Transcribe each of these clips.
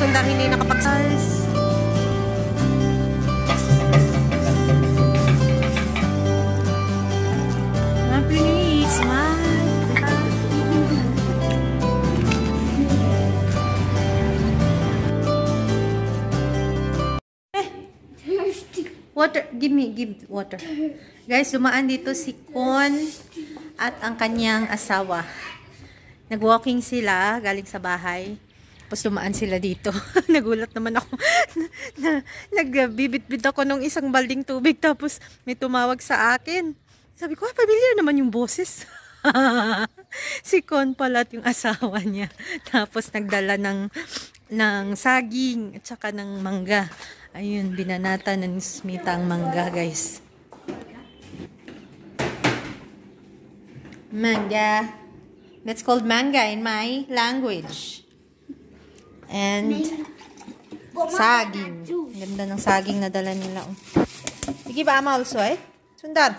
Sundar hindi nakapag-size. Please, smile. Water, give water. Guys, dumaan dito si Kon at ang kanyang asawa. Nag-walking sila galing sa bahay. Tapos dumaan sila dito. Nagulat naman ako. Nagbibit-bit ako nung isang balding tubig. Tapos may tumawag sa akin. Sabi ko, pamilyar naman yung boses. Si Kon pala at yung asawa niya. Tapos nagdala ng saging at saka ng mangga. Ayun, binanata ng Smita ang mangga, guys. Mangga. That's called manga in my language. And saging. Ganda ng saging na dala nila. Sige ba ama also eh? Sundar.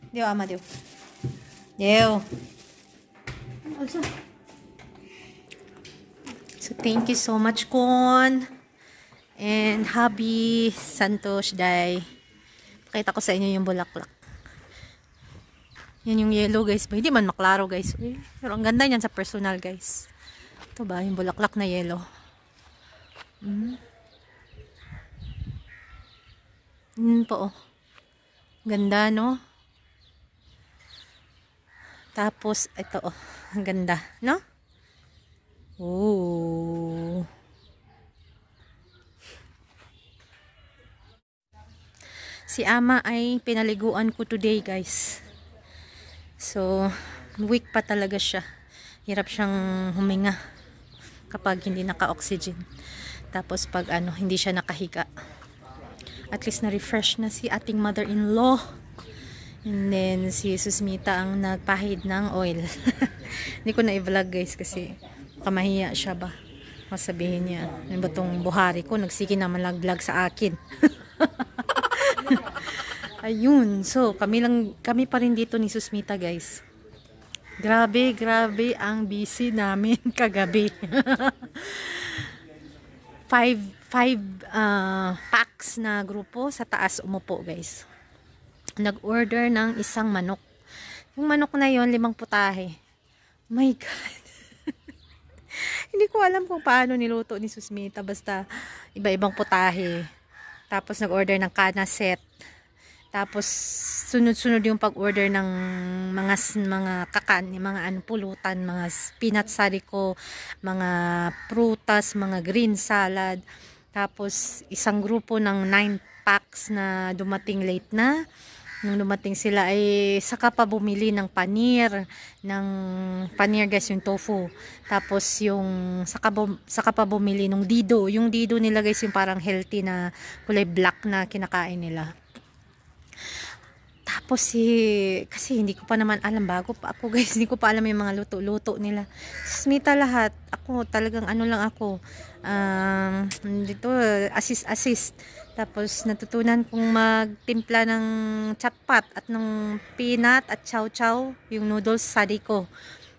Dio ama dio. Dio. Also. So thank you so much Kon. And Happy Santosh Day. Pakita ko sa inyo yung bulaklak. Yan yung yellow guys. Hindi man maklaro guys. Pero ang ganda niyan sa personal guys. Ito ba yung bulaklak na yellow. Po oh. Ganda no? Tapos ito oh. Ang ganda no? Oh. Si ama ay pinaliguan ko today guys. So, weak pa talaga siya. Hirap siyang huminga kapag hindi naka-oxygen. Tapos pag hindi siya nakahiga. At least na-refresh na si ating mother-in-law. And then si Susmita ang nagpahid ng oil. Hindi ko na i-vlog guys kasi kamahiya siya ba. Masabihin niya, ano ba tong buhari ko? Nagsige naman lag-vlog sa akin. Ayun, so kami pa rin dito ni Susmita guys. Grabe ang busy namin kagabi. 5 packs na grupo sa taas umupo guys. Nag-order ng isang manok. Yung manok na yon 5 putahe. My God. Hindi ko alam kung paano niluto ni Susmita. Basta iba-ibang putahe. Tapos nag-order ng kana set. Tapos sunod-sunod yung pag-order ng mga kakan, mga pulutan, mga peanut sariko, mga prutas, mga green salad. Tapos isang grupo ng 9 packs na dumating late na. Nung dumating sila ay saka pa bumili ng panir guys, yung tofu. Tapos yung saka pa bumili ng dido. Yung dido nila guys yung parang healthy na kulay black na kinakain nila. Tapos kasi hindi ko pa naman alam, bago pa ako guys, hindi ko pa alam yung mga luto-luto nila. Smita lahat. Ako talagang lang ako. Dito assist. Tapos natutunan kong magtimpla ng chatpat at ng peanut at chow-chow, yung noodles sariko.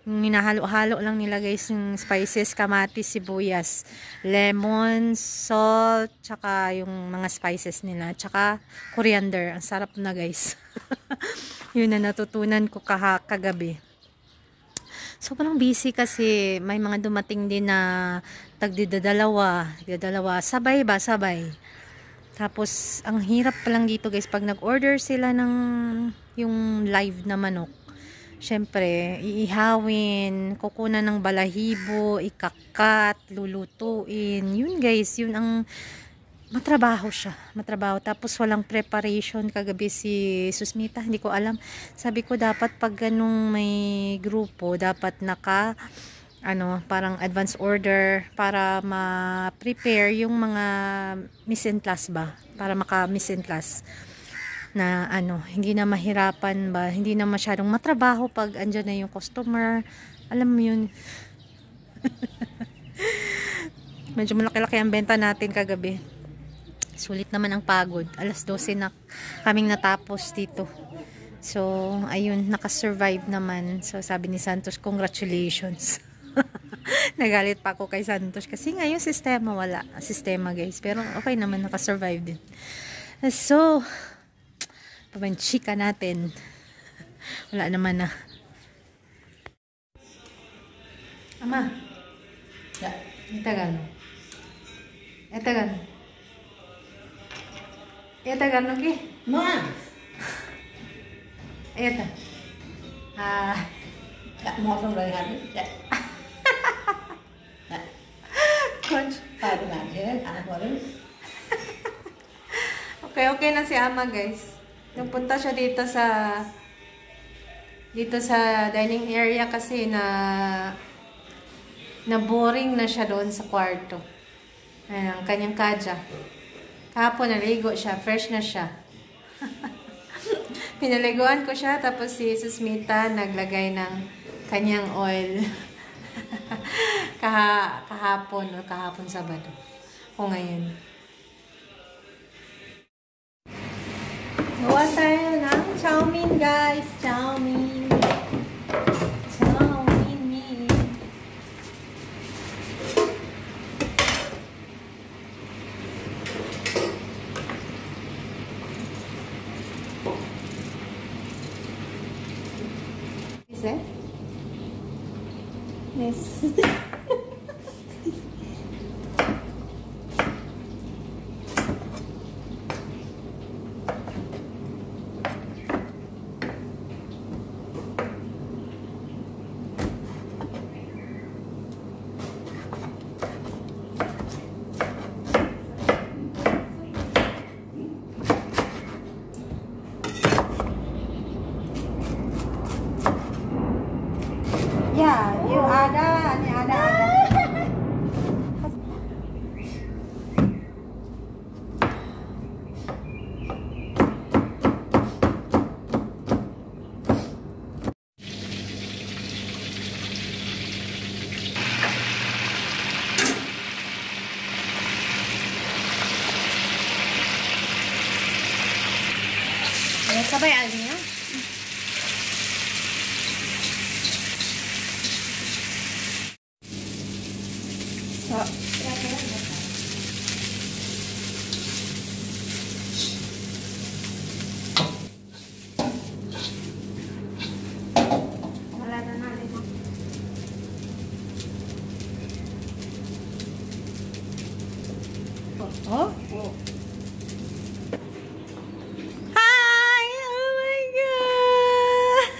Yung hinahalo-halo lang nila guys yung spices, kamatis, sibuyas, lemon, salt, tsaka yung mga spices nila, tsaka coriander. Ang sarap na guys. Yun na natutunan ko kagabi. So parang busy kasi may mga dumating din na tagdidadalawa, sabay. Tapos ang hirap pa lang dito guys pag nag-order sila ng yung live na manok. Syempre, iihawin, kukunan ng balahibo, ikakat, lulutuin. Yun guys, yun ang matrabaho siya. Tapos walang preparation. Kagabi si Susmita, hindi ko alam. Sabi ko dapat pag ganung may grupo, dapat parang advance order para ma-prepare yung mga mise en place ba? Para maka-mise en place. Na hindi na mahirapan ba, hindi na masyadong matrabaho pag andyan na yung customer. Alam mo yun. Medyo malaki-laki ang benta natin kagabi. Sulit naman ang pagod. Alas 12 na kaming natapos dito. So ayun, nakasurvive naman. So sabi ni Santos, congratulations. Nagalit pa ako kay Santos kasi nga yung sistema wala. Sistema guys. Pero okay naman, nakasurvive din. So, pamanchika natin. Wala naman na. Ama. Itagan. Itagan. Itagan lagi. Ma. Ita. Tak mau xong rồi hả? Conch. Phải làm thế, ăn qua đấy. Okay na si Ama, guys. Nung punta siya dito sa dining area kasi na boring na siya doon sa kwarto. Ayan, ang kanyang kadya. Kahapon naligo siya, fresh na siya. Pinaliguan ko siya, tapos si Susmita naglagay ng kanyang oil. kahapon Sabado. O ngayon. Gawa tayo ng chowmin, guys. Chowmin. Chowmin. Is it? Yes. Ya, you ada, ini ada. Ya, sabay alnya. Oh? Hi! Oh my God!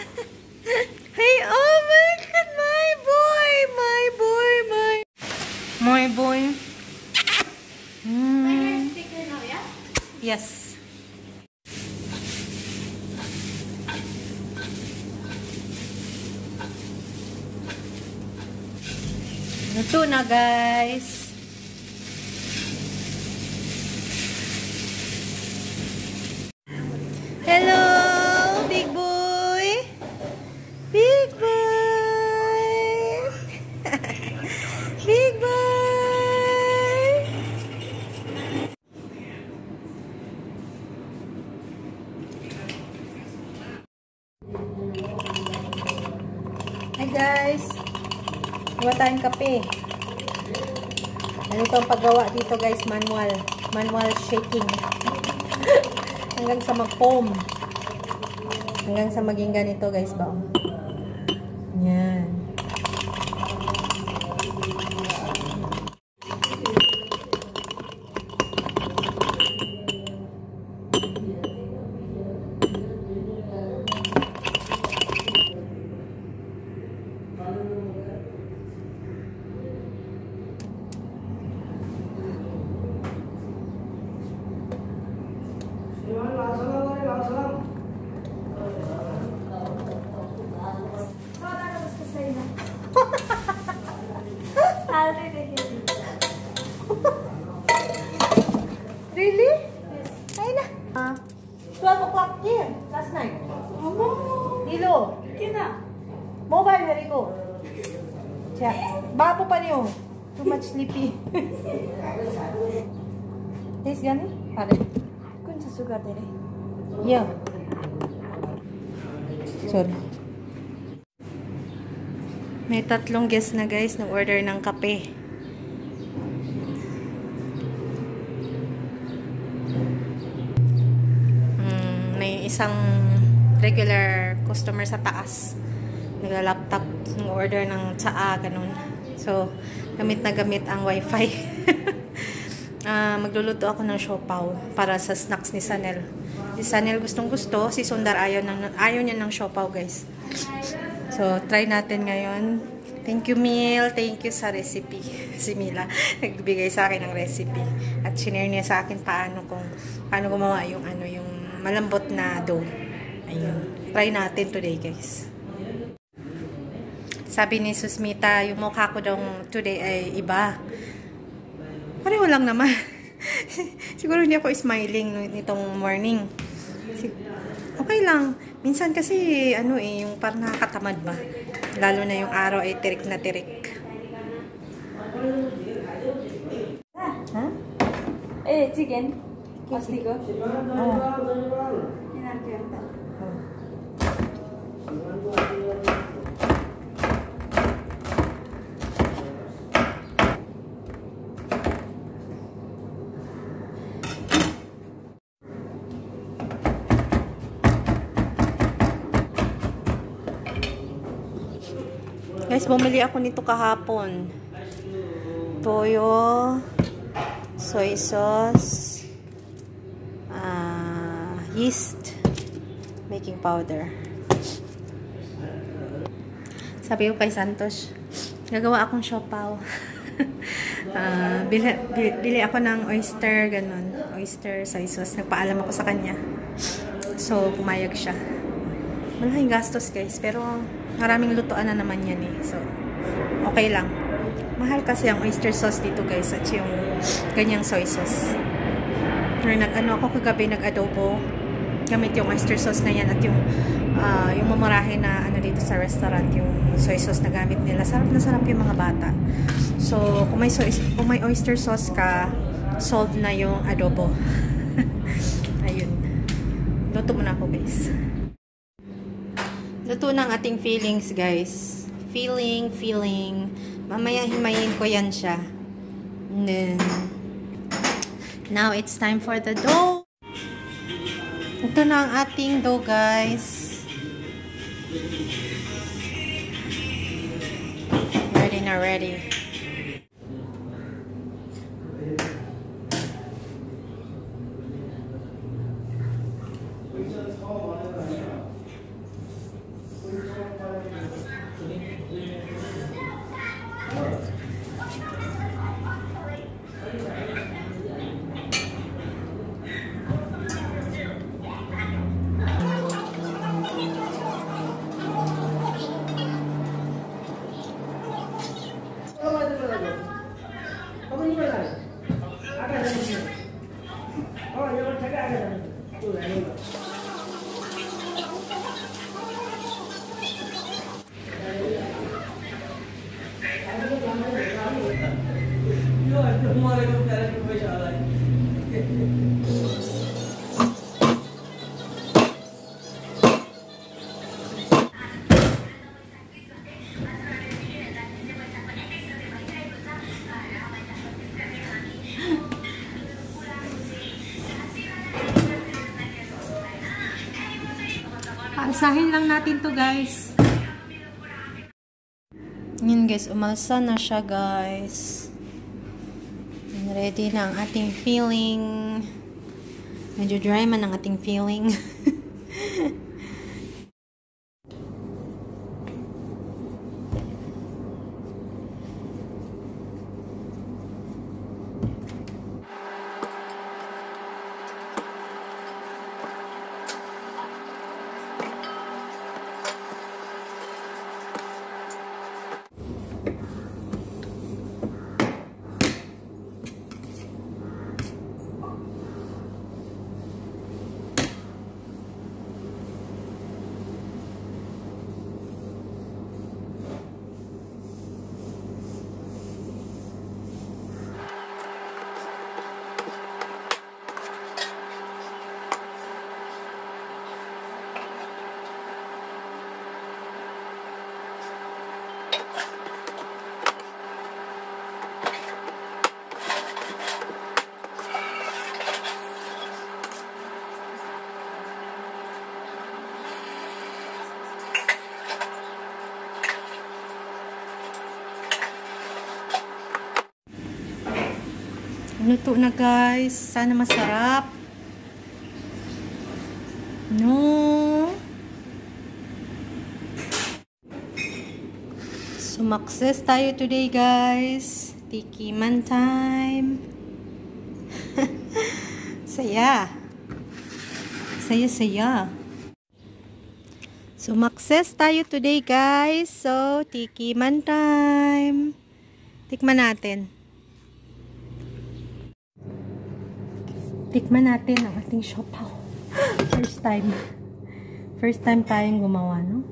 Hey, oh my God! My boy! My boy! My boy! Yes. Luto na, guys. Hello, big boy. Big boy. Big boy. Hi guys. Gawa tayong kape. Ano itong paggawa dito guys, manual shaking. Hanggang sa mag-foam. Hanggang sa maging ganito guys ba. Yan. Really? Yes. Ay na. 12 o'clock here, last night. Dilo. Kina. Mobile, very go. Check. Babo pa niyo. Too much sleepy. Taste gani? Pare. Kunsa sugar dere. Yeah. Sorry. May 3 guests na guys nag-order ng kape. May isang regular customer sa taas. Nagla-laptop ng order ng tsaa, ganun. So, gamit na gamit ang wifi. Magluluto ako ng siopaw para sa snacks ni Sanel. Si Sanel gustong gusto, si Sundar ayaw niya ng siopaw guys. So, try natin ngayon. Thank you, Mil. Thank you sa recipe. Si Mila, nagbigay sa akin ng recipe. At sinare niya sa akin paano gumawa yung malambot na dough. Ayun. Try natin today, guys. Sabi ni Susmita, yung mukha ko daw today ay iba. Pareho lang naman. Siguro hindi ako smiling nitong morning. Okay lang. Minsan kasi, yung parang nakakatamad ba? Lalo na yung araw ay tirik na tirik. Ha? Chicken. Pasti ko. Guys, bumili ako nito kahapon. Toyo, soy sauce, yeast, baking powder. Sabi ko kay Santos, gagawa akong siopaw. Bili ako ng oyster, ganun. Oyster, soy sauce. Nagpaalam ako sa kanya. So, pumayag siya. Malaking gastos guys, pero maraming lutuan na naman yan eh. So, okay lang. Mahal kasi ang oyster sauce dito guys at yung ganyang soy sauce. Ako kagabi nag-adobo. Gamit yung oyster sauce na yan at yung mamarahe na dito sa restaurant, yung soy sauce na gamit nila. Sarap na sarap yung mga bata. So, kung may oyster sauce ka, solved na yung adobo. Ayun. Luto muna ako guys. Luto ng ating fillings, guys. Filling. Mamaya himayin ko yan siya. And then, now it's time for the dough. Ito na ang ating dough, guys. Ready na ready. Asahin lang natin to guys. Yun guys, umalsa na siya guys. And ready na ang ating filling. Medyo dry man ang ating filling. Luto na guys. Sana masarap. No. Sumakses tayo today guys. Tikiman time. Saya. Saya. Sumakses tayo today guys. So, tikiman time. Tikman natin. Tikman natin ang ating siopaw. First time. First time tayong gumawa, no?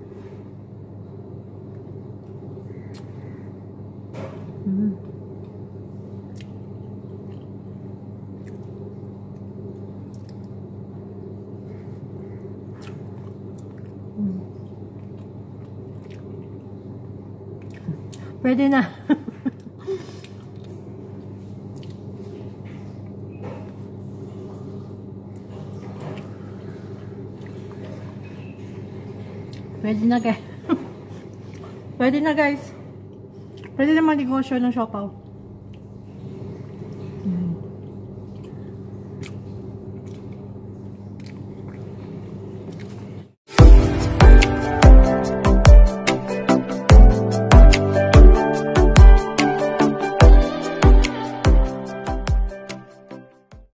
Pwede na. Pwede na guys. Pwede na guys. Pwede na mag-negosyo ng siopaw.